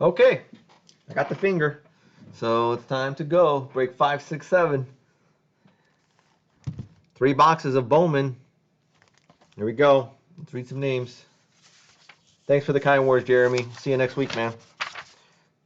Okay, I got the finger. So it's time to go. Break 5, 6, 7. 3 boxes of Bowman. Here we go. Let's read some names. Thanks for the kind words, Jeremy. See you next week, man.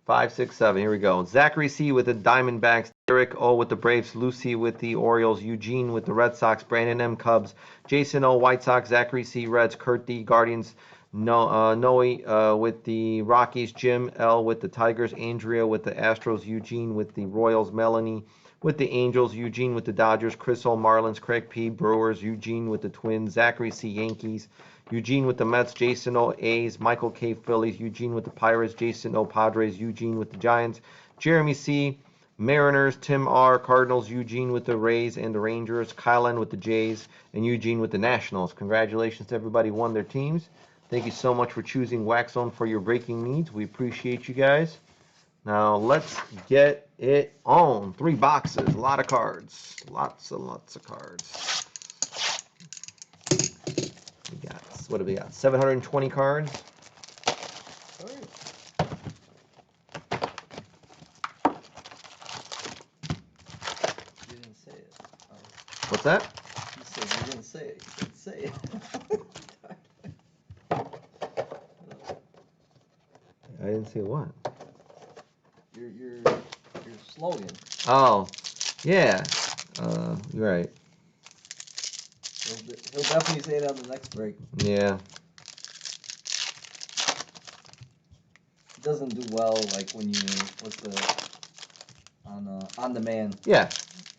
5, 6, 7. Here we go. Zachary C. with the Diamondbacks. Derek O. with the Braves. Lucy with the Orioles. Eugene with the Red Sox. Brandon M. Cubs. Jason O. White Sox. Zachary C. Reds. Kurt D. Guardians. Noe with the Rockies. Jim L. with the Tigers. Andrea with the Astros. Eugene with the Royals. Melanie with the Angels. Eugene with the Dodgers. Chris O. Marlins. Craig P. Brewers. Eugene with the Twins. Zachary C. Yankees. Eugene with the Mets, Jason O. A's, Michael K. Phillies, Eugene with the Pirates, Jason O. Padres, Eugene with the Giants, Jeremy C. Mariners, Tim R. Cardinals, Eugene with the Rays and the Rangers, Kylan with the Jays, and Eugene with the Nationals. Congratulations to everybody who won their teams. Thank you so much for choosing Wax Zone for your breaking needs. We appreciate you guys. Now let's get it on. 3 boxes, a lot of cards. Lots and lots of cards. We got, what do we got? 720 cards. You didn't say it. Oh. What's that? You said you didn't say it. You didn't say it. I didn't say what? Your slogan. Oh, yeah. You're right. He'll definitely say it on the next break. Yeah. It doesn't do well like when you on demand. Yeah.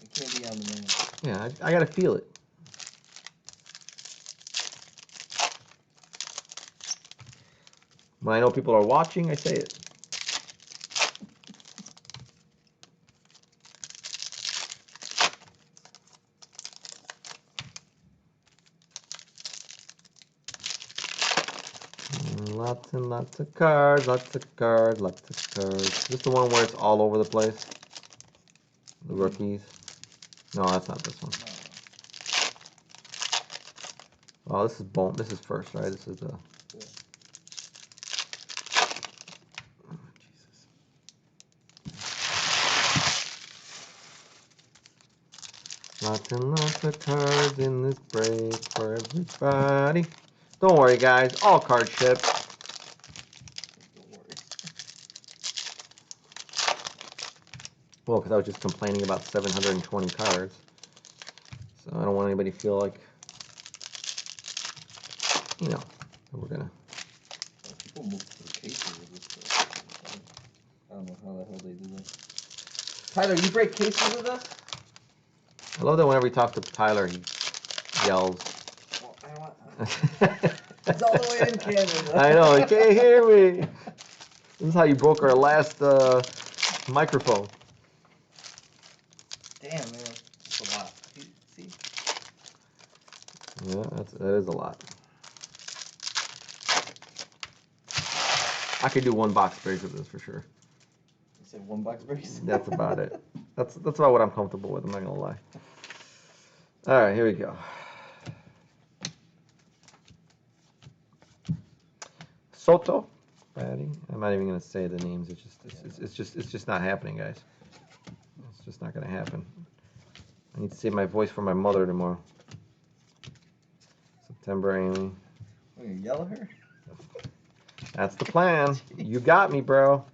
It can't be on demand. Yeah, I gotta feel it. When I know people are watching, I say it. Lots and lots of cards, lots of cards, lots of cards. Is this the one where it's all over the place? The rookies? No, that's not this one. Oh, this is Bowman. This is first, right? This is the... Oh, Jesus. Lots and lots of cards in this break for everybody. Don't worry, guys. All cards shipped. Well, because I was just complaining about 720 cards. So I don't want anybody to feel like, you know, we're going to... People move to the cases with this stuff. I don't know how the hell they do that. Tyler, you break cases with us? I love that whenever we talk to Tyler, he yells. Well, I don't want... It's all the way in Canada. I know, he can't hear me. This is how you broke our last microphone. Damn, man. That's a lot. See? Yeah, that is a lot. I could do 1 box break of this for sure. You said 1 box breaks? That's about it. That's about what I'm comfortable with, I'm not going to lie. All right, here we go. Soto, batting. I'm not even going to say the names. It's just not happening, guys. It's just not going to happen. I need to save my voice for my mother tomorrow. September, Amy. Are you yell at her? That's the plan. You got me, bro.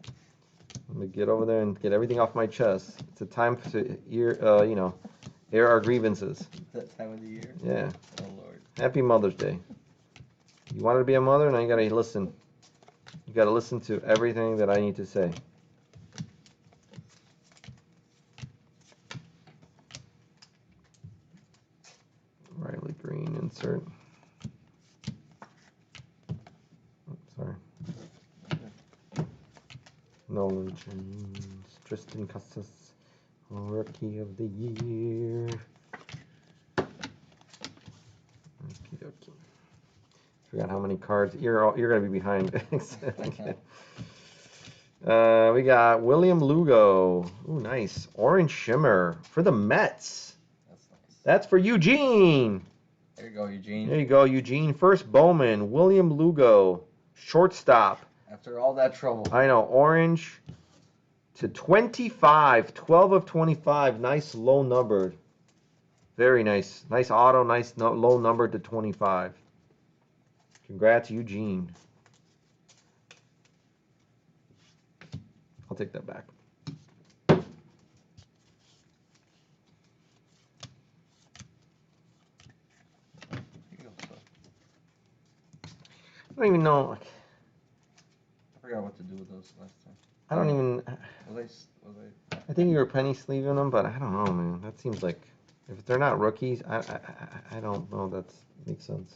Let me get over there and get everything off my chest. It's a time to air our grievances. That time of the year? Yeah. Oh, Lord. Happy Mother's Day. You wanted to be a mother, now you gotta listen. You gotta listen to everything that I need to say. Riley Green insert. Oops, sorry. Nolan James, Tristan Casas, Rookie of the Year. Okie dokie. Forgot how many cards. You're gonna be behind. We got William Lugo. Ooh, nice. Orange Shimmer for the Mets. That's nice. That's for Eugene. There you go, Eugene. There you go, Eugene. First Bowman, William Lugo, shortstop. After all that trouble. I know. Orange to 25. 12 of 25. Nice low numbered. Very nice. Nice auto. Nice low numbered to 25. Congrats, Eugene. I'll take that back. I don't even know. I forgot what to do with those last time. I don't even. I think you were penny sleeving them, but I don't know, man. That seems like if they're not rookies, I don't know. That makes sense.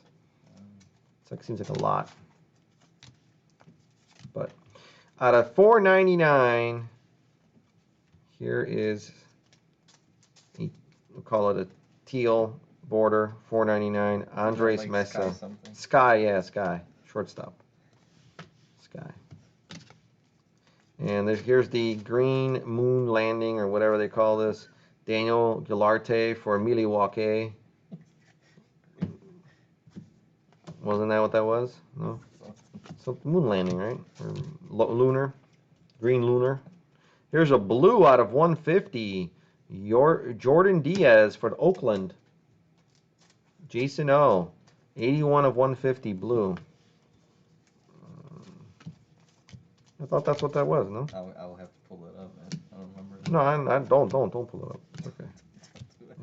It's like seems like a lot. But out of $4.99, here is we'll call it a teal border. $4.99. Andres like Mesa. Sky, yeah, Sky. Shortstop. Sky. And here's the green moon landing, or whatever they call this. Daniel Gilarte for Milwaukee. Wasn't that what that was? No? So moon landing, right? Or lunar. Green lunar. Here's a blue out of 150. Jordan Diaz for Oakland. Jason O. 81 of 150 blue. I thought that's what that was, no? I will have to pull it up, man. I don't remember. No, I don't pull it up. It's okay.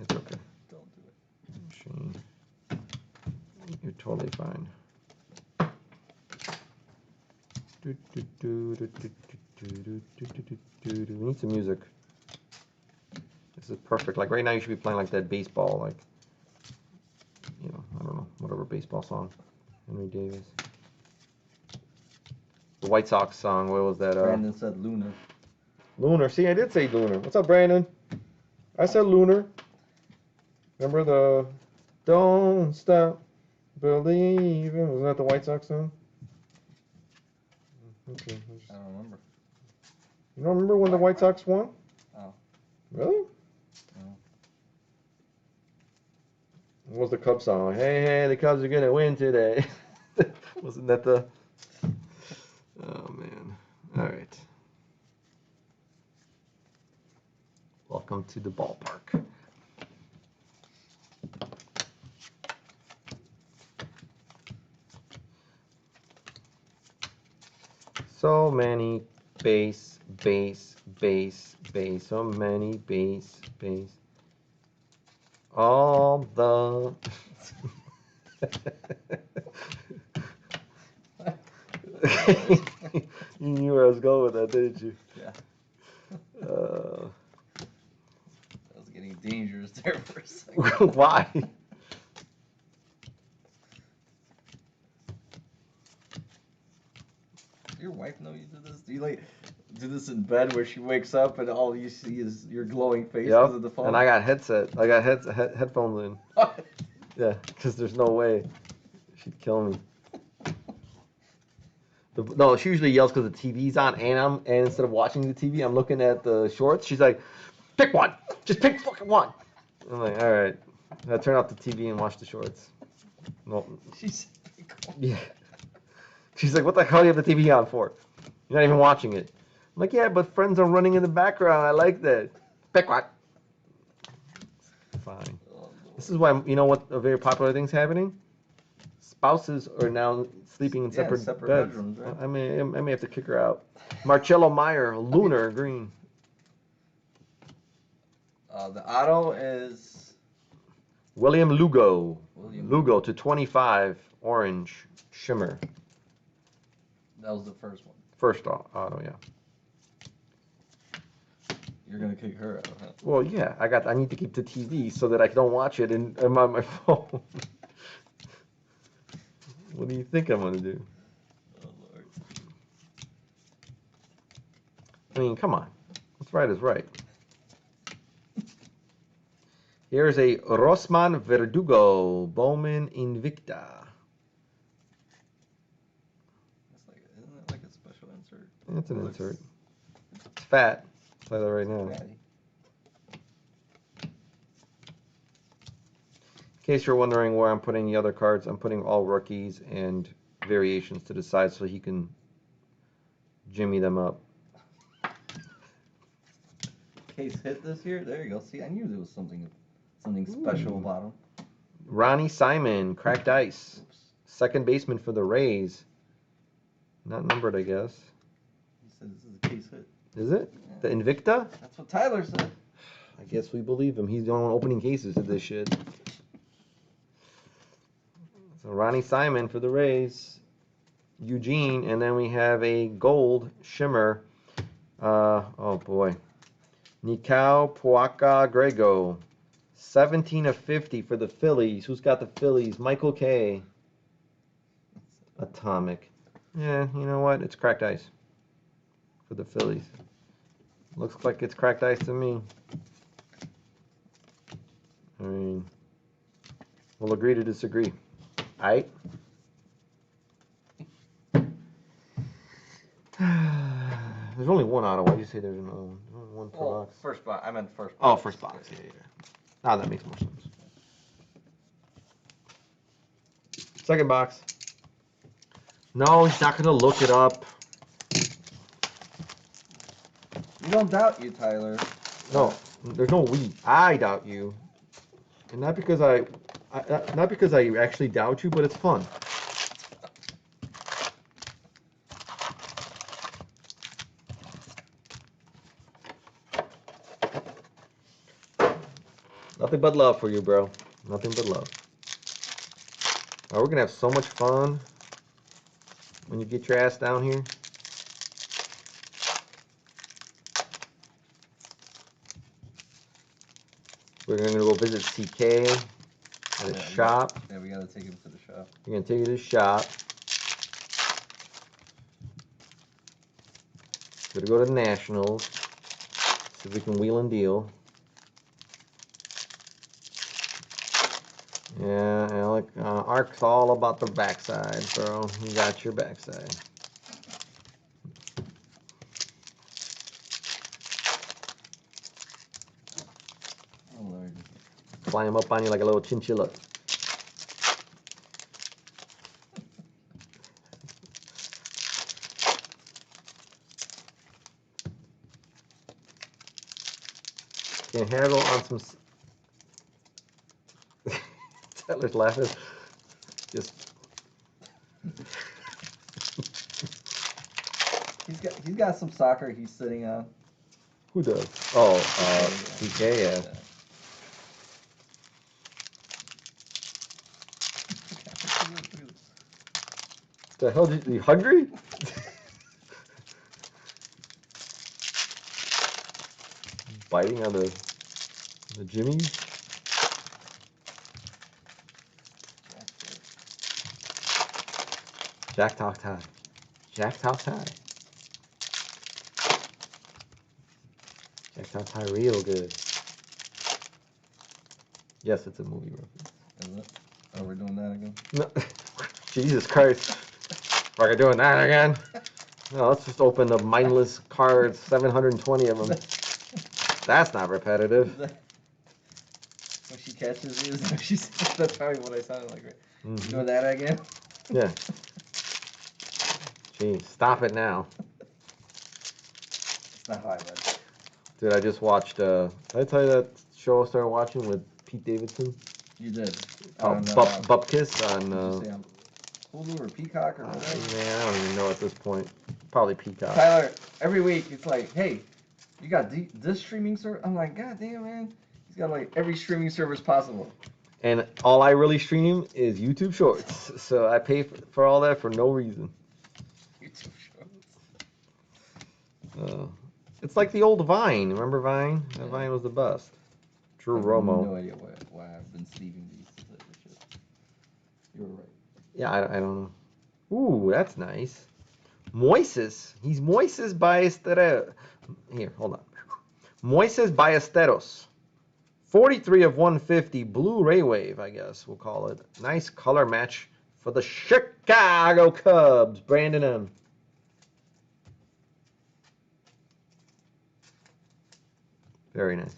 It's okay. Don't do it. Shane. You're totally fine. We need some music. This is perfect. Like right now you should be playing like that baseball, like, you know, I don't know, whatever baseball song. Henry Davis. The White Sox song, what was that? Brandon said Lunar. Lunar. See, I did say Lunar. What's up, Brandon? I said Lunar. Remember the Don't Stop Believing? Wasn't that the White Sox song? Okay. I don't remember. You don't remember when the White Sox won? Oh. Really? No. What was the Cubs song? Hey, the Cubs are gonna win today. Wasn't that the? Oh man. All right. Welcome to the ballpark. So many base. So many base. All the. You knew where I was going with that, didn't you? Yeah. That was getting dangerous there for a second. Why? Your wife know you do this? Do you like do this in bed where she wakes up and all you see is your glowing face because of the phone? And I got headphones in. Yeah, because there's no way she'd kill me. No, she usually yells because the TV's on, and instead of watching the TV, I'm looking at the shorts. She's like, "Pick one, just pick fucking one." I'm like, "All right." I turn off the TV and watch the shorts. No. She's Yeah. She's like, "What the hell do you have the TV on for? You're not even watching it." I'm like, "Yeah, but friends are running in the background. I like that." Pick one. Fine. Oh, This is why, you know what a very popular thing's happening? Spouses are now sleeping in separate beds. bedrooms, right? I may have to kick her out. Marcello Meyer, Lunar, green. The auto is William Lugo. Lugo to 25, orange, shimmer. That was the first one. First auto, yeah. You're gonna kick her out, huh? Well, yeah, I need to keep the TV so that I don't watch it and I'm on my phone. What do you think I'm gonna do? Oh Lord. I mean, come on. What's right is right. Here's a Rosman Verdugo, Bowman Invicta. Isn't it like a special insert? It's an insert. It's fat. I'll tell you that right now. Fatty. In case you're wondering where I'm putting the other cards, I'm putting all rookies and variations to the side so he can Jimmy them up. Case hit this year. There you go. See, I knew there was something special Ooh. about him. Ronnie Simon, cracked ice. Oops. Second baseman for the Rays. Not numbered, I guess. He said this is a case hit. Is it? Yeah. The Invicta? That's what Tyler said. I guess we believe him. He's the only one opening cases of this shit. So Ronnie Simon for the Rays. Eugene, and then we have a gold shimmer. Oh boy. Nikao Puaka Grego. 17 of 50 for the Phillies. Who's got the Phillies? Michael K. Atomic. Yeah, you know what? It's cracked ice for the Phillies. Looks like it's cracked ice to me. I mean, we'll agree to disagree. Aight? There's only one auto. Why did you say there's another one? There's only one per box. First box. I meant first box. Oh, first box. Yeah. Ah, that makes more sense. Second box. No, he's not gonna look it up. We don't doubt you, Tyler. No, there's no we. I doubt you, and not because I actually doubt you, but it's fun. Nothing but love for you, bro. Nothing but love. Oh, we're gonna have so much fun when you get your ass down here. We're gonna go visit CK at his shop. Yeah, we gotta take him to the shop. We're gonna take you to the shop. Gonna go to the Nationals. See if we can wheel and deal. Yeah, Alec, Ark's all about the backside, bro. You got your backside. Oh, Lord. Climb up on you like a little chinchilla. Can't handle on some. Tyler's laughing. Just. He's got some soccer he's sitting on. Who does? Oh, CK, yeah. The hell, you hungry? Biting on the jimmies. Jack Talk Tie. Jack Talk Tie. Jack Talk Tie real good. Yes, it's a movie reference. Is it? Oh, we're doing that again? No. Jesus Christ. We're doing that again? No, let's just open the mindless cards, 720 of them. That's not repetitive. When she catches you, that's probably what I sounded like. Right? Mm-hmm. You doing that again? Yeah. Jeez, stop it now. It's not how I read. Dude, I just watched, did I tell you that show I started watching with Pete Davidson? You did. On, Bupkiss on, did you say on Hulu or Peacock or whatever? Man, I don't even know at this point. Probably Peacock. Tyler, every week it's like, hey, you got this streaming service? I'm like, God damn, man. He's got like every streaming service possible. And all I really stream is YouTube Shorts. So I pay for all that for no reason. YouTube Shorts. It's like the old Vine. Remember Vine? That Vine was the best. Drew Romo. No idea why I've been sleeving these type of shit. You were right. Yeah, I don't know. Ooh, that's nice. Moises. He's Moises Ballesteros. Here, hold on. Moises Ballesteros. 43 of 150. Blue Ray Wave, I guess we'll call it. Nice color match for the Chicago Cubs. Brandon M. Very nice.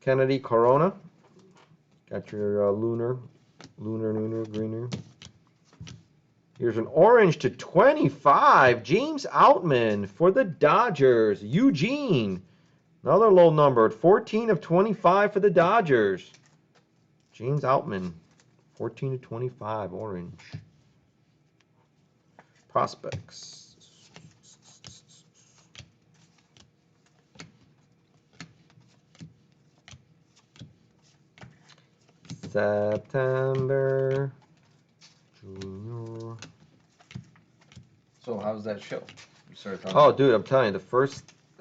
Kennedy Corona. Got your lunar, greener. Here's an orange to 25. James Outman for the Dodgers. Eugene. Another low number. 14 of 25 for the Dodgers. James Outman. 14 to 25. Orange. Prospects. September. Junior. So how's that show? You started talking. Oh, dude, I'm telling you,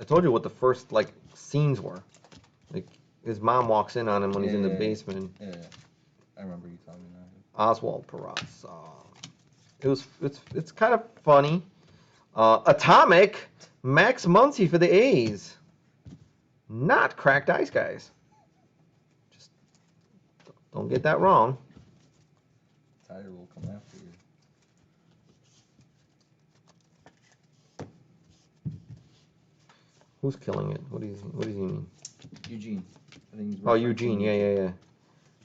I told you what the first, like, scenes were. Like, his mom walks in on him when he's in the basement. Yeah, I remember you telling me that. Oswald Peraza. It's kind of funny. Atomic, Max Muncy for the A's. Not cracked ice, guys. Just don't get that wrong. Tyler will come after you. Who's killing it? What does he mean? Eugene. I think he's Eugene. Yeah.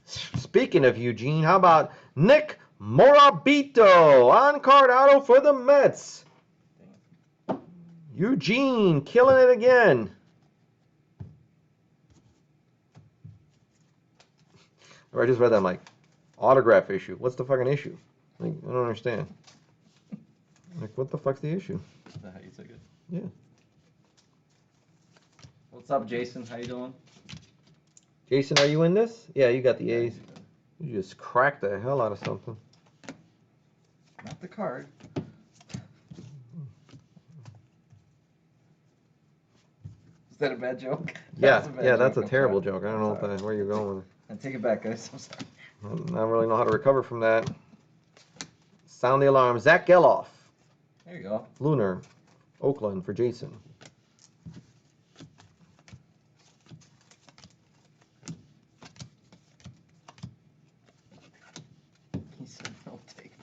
Speaking of Eugene, how about Nick Morabito on card auto for the Mets? Eugene killing it again. I just read that. I'm like, autograph issue. What's the fucking issue? Like, I don't understand. Like, what the fuck's the issue? Is that how you took it? Yeah. What's up, Jason? How you doing? Jason, are you in this? Yeah, you got the A's. You just cracked the hell out of something. Not the card. Is that a bad joke? That's a terrible joke. I don't know where you're going with it. And take it back, guys. I'm sorry. I don't really know how to recover from that. Sound the alarm. Zach Geloff. There you go. Lunar. Oakland for Jason. He said no take.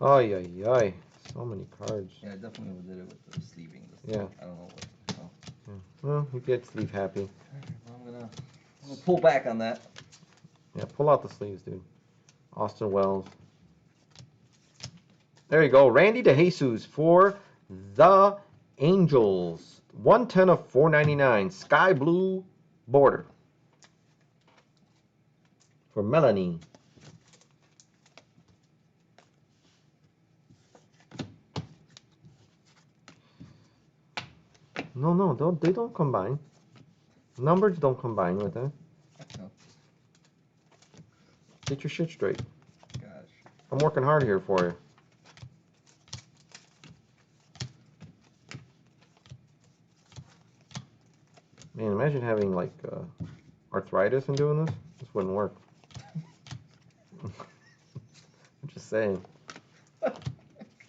Ay, ay, ay. So many cards. Yeah, I definitely overdid it with the sleeving. Yeah. I don't know what. So. Yeah. Well, you get sleeve happy. Well, I'm gonna pull back on that. Yeah, pull out the sleeves, dude. Austin Wells. There you go. Randy DeJesus for the Angels. 110 of 499. Sky blue border. For Melanie. No, they don't combine. Numbers don't combine with that. No. Get your shit straight. Gosh. I'm working hard here for you. Man, imagine having like arthritis and doing this. This wouldn't work. I'm just saying. I'm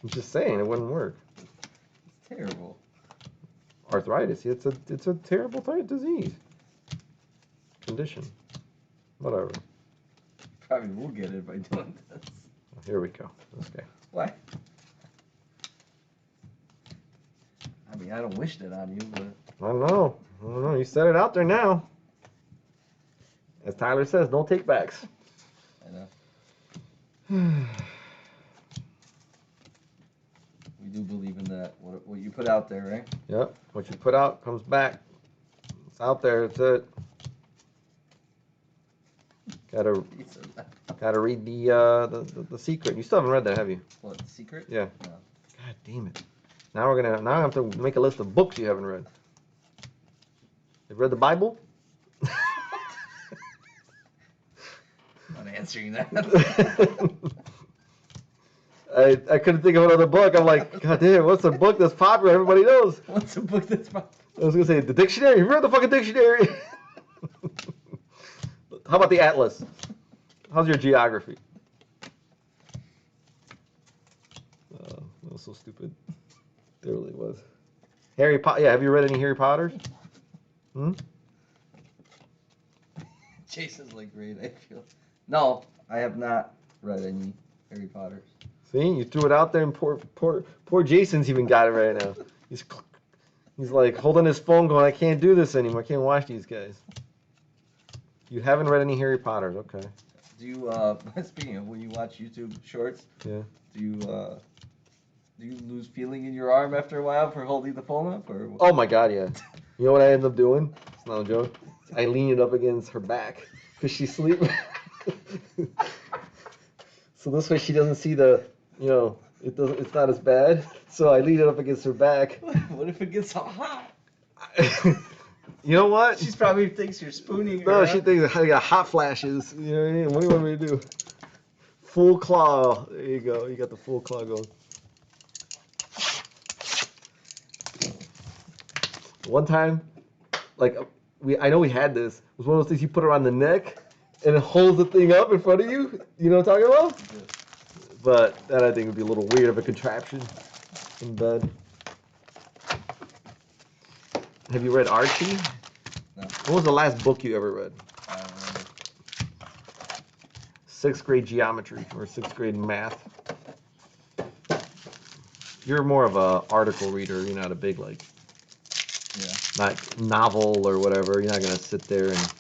just saying it wouldn't work. It's terrible. Arthritis, it's a terrible type disease. Condition. Whatever. Probably will get it by doing this. Oh, here we go. This guy. Why? I mean, I don't wish that on you, but I don't know. You said it out there now. As Tyler says, no take backs. I know. We do believe in that. What you put out there, right? Yep. What you put out comes back. It's out there. That's it. Gotta read the secret. You still haven't read that, have you? What, The Secret? Yeah. No. God damn it. Now I have to make a list of books you haven't read. You've read the Bible? I'm not answering that. I couldn't think of another book. I'm like, God damn, what's a book that's popular? Everybody knows. What's a book that's popular? I was gonna say the dictionary. You read the fucking dictionary? How about the Atlas? How's your geography? That was so stupid. It really was. Harry Potter. Yeah, have you read any Harry Potters? Jason's like great, I feel. No, I have not read any Harry Potters. See, you threw it out there, and poor Jason's even got it right now. He's like holding his phone going, I can't do this anymore. I can't watch these guys. You haven't read any Harry Potters, okay. Do you, speaking of when you watch YouTube shorts, Yeah. do you lose feeling in your arm after a while for holding the phone up? Or Oh my god, yeah. You know what I end up doing? It's not a joke. I lean it up against her back because she's sleeping. So this way she doesn't see it's not as bad. So I lean it up against her back. What if it gets so hot? You know what? She probably thinks you're spooning her. No, up. she thinks I got hot flashes. You know what I mean? What do you want me to do? Full claw. There you go. You got the full claw going. One time, I know we had this. It was one of those things you put around the neck, and it holds the thing up in front of you. You know what I'm talking about? Yeah. But that I think would be a little weird of a contraption in bed. Have you read Archie? No. What was the last book you ever read? I don't remember. 6th grade geometry or 6th grade math. You're more of a article reader. You're not a big not novel or whatever. You're not gonna sit there and.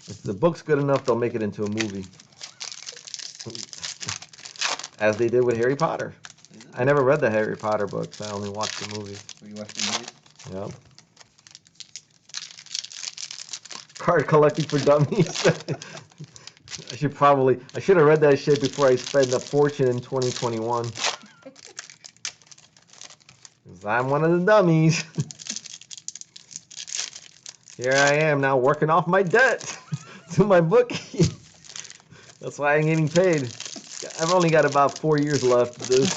If the book's good enough, they'll make it into a movie. As they did with Harry Potter. I never read the Harry Potter books. I only watched the movies. So you watched the movies? Yep. Card collecting for dummies. I should have read that shit before I spent a fortune in 2021. Because I'm one of the dummies. Here I am now working off my debt to my bookie. That's why I'm getting paid. I've only got about 4 years left of this.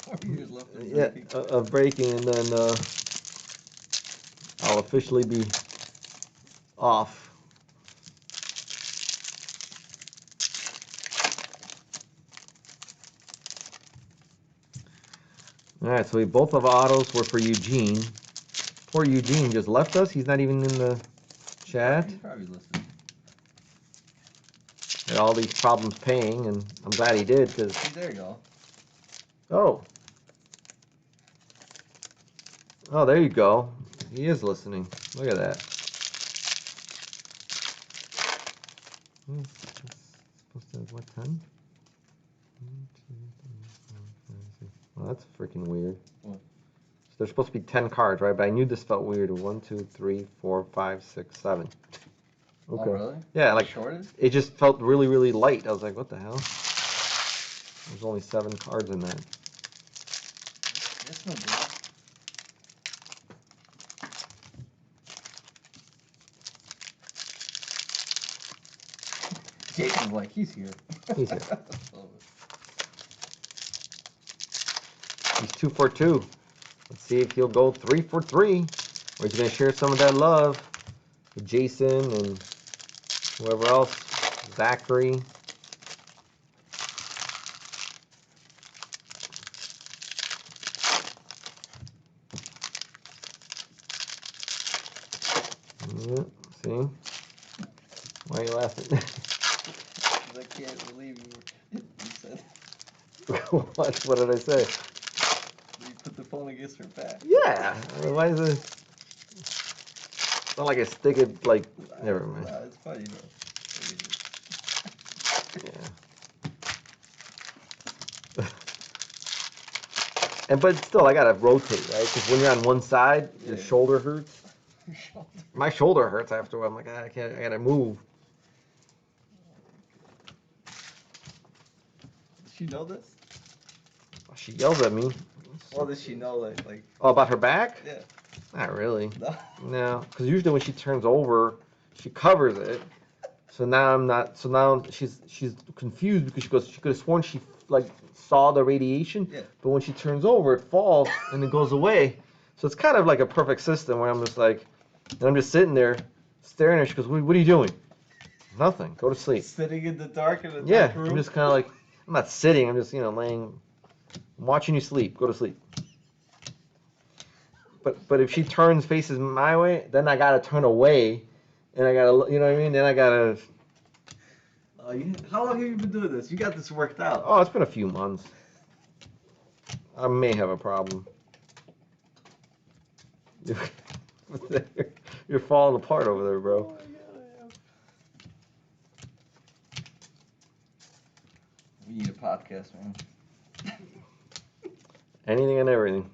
4 years left of breaking. Of breaking, and then I'll officially be off. All right, so both of autos were for Eugene. Poor Eugene just left us. He's not even in the chat. He's probably listening. Had all these problems paying, and I'm glad he did because. There you go. Oh. Oh, there you go. He is listening. Look at that. Supposed to have what, 10? Well, that's freaking weird. What? So there's supposed to be 10 cards, right? But I knew this felt weird. 1, 2, 3, 4, 5, 6, 7. Okay. Oh, really? Yeah, like Shorted? it just felt really, really light. I was like, what the hell? There's only 7 cards in that. That's no good. Jason's like, he's here. He's here. He's 2 for 2. Let's see if he'll go 3 for 3. Or he's going to share some of that love with Jason and whoever else. Zachary. Yeah, see? Why are you laughing? I can't believe you said. What did I say? You put the phone against her back. Yeah. I mean, why is it? It's not like I stick it like. Never mind. Nah, it's funny though. Yeah. But still, I gotta rotate, right? Because when you're on one side, your shoulder hurts. My shoulder hurts after. I'm like, I can't. I gotta move. Does she know this? She yells at me. Well, does she know like? Oh, about her back? Yeah. Not really. No. No, because usually when she turns over, she covers it. So now I'm not. So now she's confused because she could have sworn she saw the radiation. Yeah. But when she turns over, it falls and it goes away. So it's kind of like a perfect system where I'm just like, and I'm just sitting there staring at her. She goes, "What are you doing?" Nothing. Go to sleep. Sitting in the dark in a Yeah. dark room. I'm just kind of like, I'm not sitting. I'm just laying. I'm watching you sleep. Go to sleep. But if she faces my way, then I gotta turn away, and I gotta, you know what I mean? Then I gotta. How long have you been doing this? You got this worked out. Oh, it's been a few months. I may have a problem. You're falling apart over there, bro. Oh my God, I am. We need a podcast, man. Anything and everything.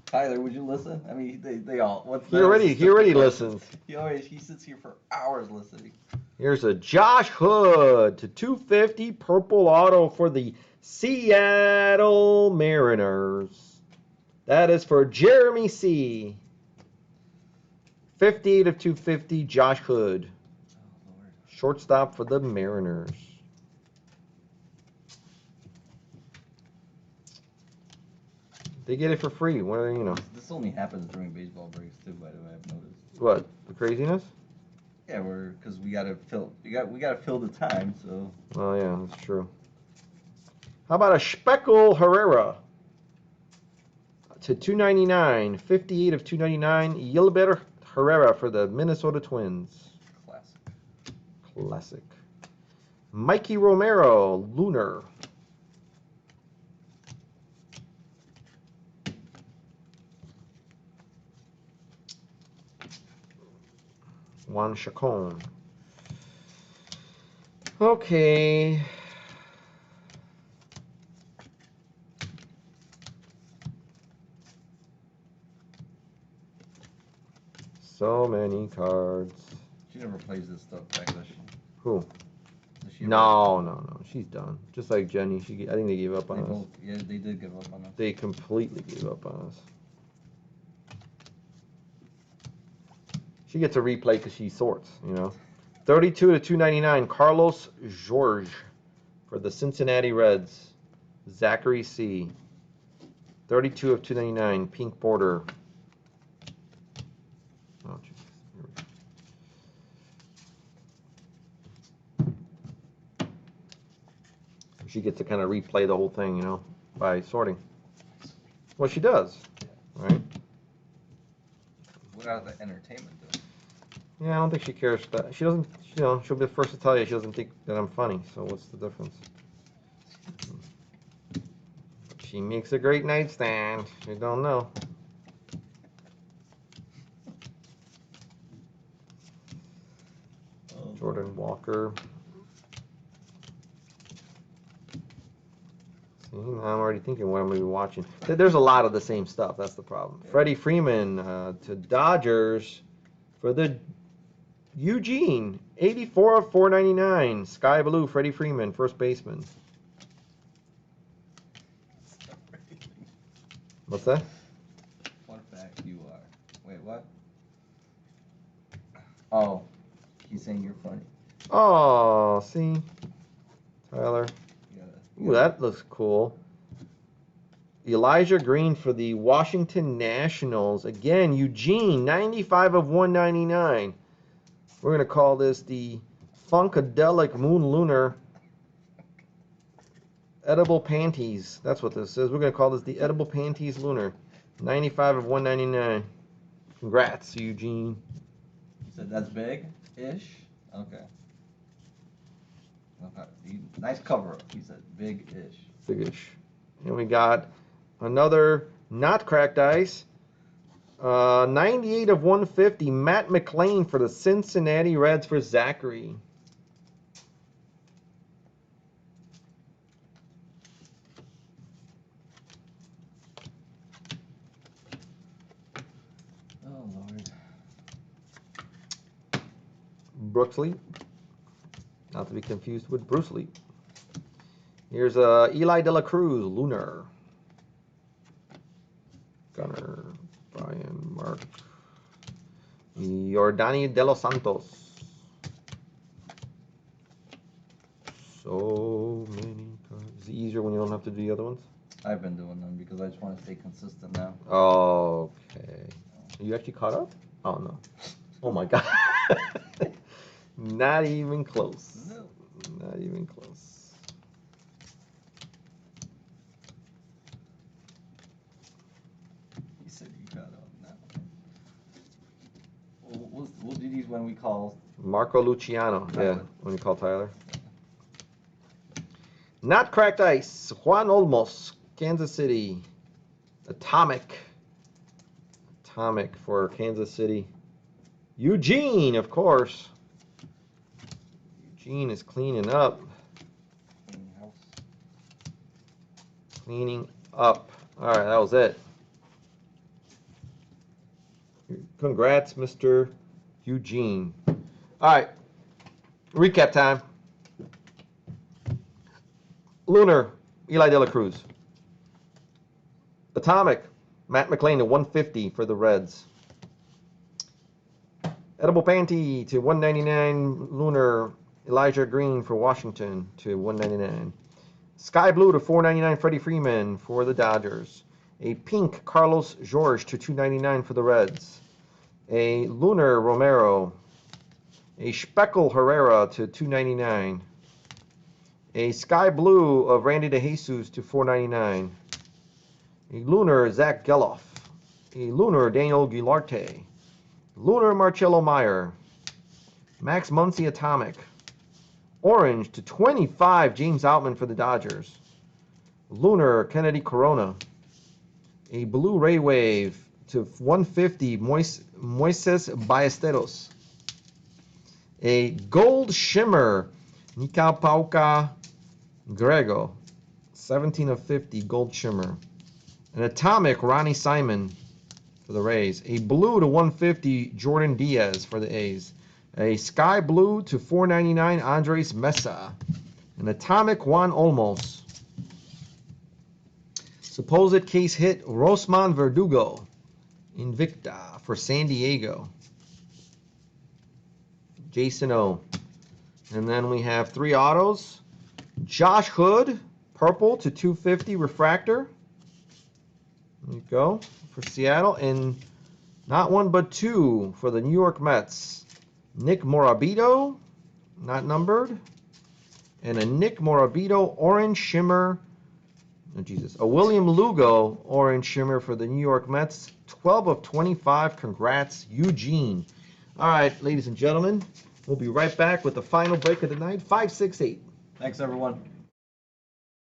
Tyler, would you listen? I mean, they all. What's He already listens. He sits here for hours listening. Here's a Josh Hood to 250 purple auto for the Seattle Mariners. That is for Jeremy C. 58 of 250, Josh Hood. Oh Lord. Shortstop for the Mariners. They get it for free. What are you know? This only happens during baseball breaks too. By the way, I've noticed. What, the craziness? Yeah, because we gotta fill the time. So. Oh yeah, that's true. How about a Speckle Herrera to 299, 58 of 299, Yilbert Herrera for the Minnesota Twins. Classic. Mikey Romero, Lunar. Juan Chacon. Okay. So many cards. She never plays this stuff back, does she? Who? Does she No. She's done. Just like Jenny. I think they gave up on us. Yeah, they did give up on us. They completely gave up on us. She gets a replay because she sorts, you know. 32 to 299, Carlos George for the Cincinnati Reds. Zachary C. 32 of 299, pink border. Oh, jeez. She gets to kind of replay the whole thing, you know, by sorting. Well, she does, right? What out of the entertainment though? Yeah, I don't think she cares that. She doesn't, you know, she'll be the first to tell you she doesn't think that I'm funny, so what's the difference? She makes a great nightstand. You don't know. Oh, Jordan Walker. See, now I'm already thinking what I'm going to be watching. There's a lot of the same stuff. That's the problem. Yeah. Freddie Freeman to Dodgers for the Eugene. 84 of 499. Sky Blue, Freddie Freeman, first baseman. What's that? Fun fact, you are. Wait, what? Oh, he's saying you're funny. Oh, see? Tyler. Ooh, that looks cool. Elijah Green for the Washington Nationals. Again, Eugene, 95 of 199. We're going to call this the Funkadelic Moon Lunar Edible Panties. That's what this is. We're going to call this the Edible Panties Lunar. 95 of 199. Congrats, Eugene. You said that's big-ish? Okay. Nice cover-up. He said big-ish. Big-ish. And we got another not cracked ice. 98 of 150. Matt McLean for the Cincinnati Reds for Zachary. Oh, Lord. Brooks Lee. Not to be confused with Bruce Lee. Here's Eli De La Cruz, Lunar. Gunner, Brian, Mark. Yordani De Los Santos. So many cards. Is it easier when you don't have to do the other ones? I've been doing them because I just want to stay consistent now. Okay. Are you actually caught up? Oh, no. Oh, my God. Not even close. No. Not even close. He said you caught up now. We'll do these when we call. Marco Luciano. Yeah, when you call Tyler. Not cracked ice. Juan Olmos, Kansas City. Atomic. Atomic for Kansas City. Eugene, of course. Eugene is cleaning up. Cleaning up. All right, that was it. Congrats, Mr. Eugene. All right, recap time. Lunar, Eli De La Cruz. Atomic, Matt McLean to 150 for the Reds. Edible Panty to 199. Lunar, Elijah Green for Washington to 199. Sky Blue to 499. Freddie Freeman for the Dodgers. A pink Carlos George to 299 for the Reds. A Lunar Romero. A Speckle Herrera to 299. A Sky Blue of Randy DeJesus to 499. A Lunar Zach Geloff. A Lunar Daniel Gularte. Lunar Marcello Meyer. Max Muncy Atomic. Orange to 25 James Outman for the Dodgers. Lunar Kennedy Corona. A Blue Ray Wave to 150 Moises Ballesteros. A Gold Shimmer Nicapauca Grego. 17 of 50 Gold Shimmer. An Atomic Ronnie Simon for the Rays. A Blue to 150 Jordan Diaz for the A's. A Sky Blue to 499 Andres Mesa. An Atomic Juan Olmos. Supposed case hit Rosman Verdugo. Invicta for San Diego. Jason O. And then we have 3 autos. Josh Hood, purple to 250 refractor. There you go, for Seattle. And not 1 but 2 for the New York Mets. Nick Morabito, not numbered. And a Nick Morabito orange shimmer. Oh, Jesus. A William Lugo orange shimmer for the New York Mets. 12 of 25. Congrats, Eugene. All right, ladies and gentlemen, we'll be right back with the final break of the night. 5-6-8. Thanks, everyone.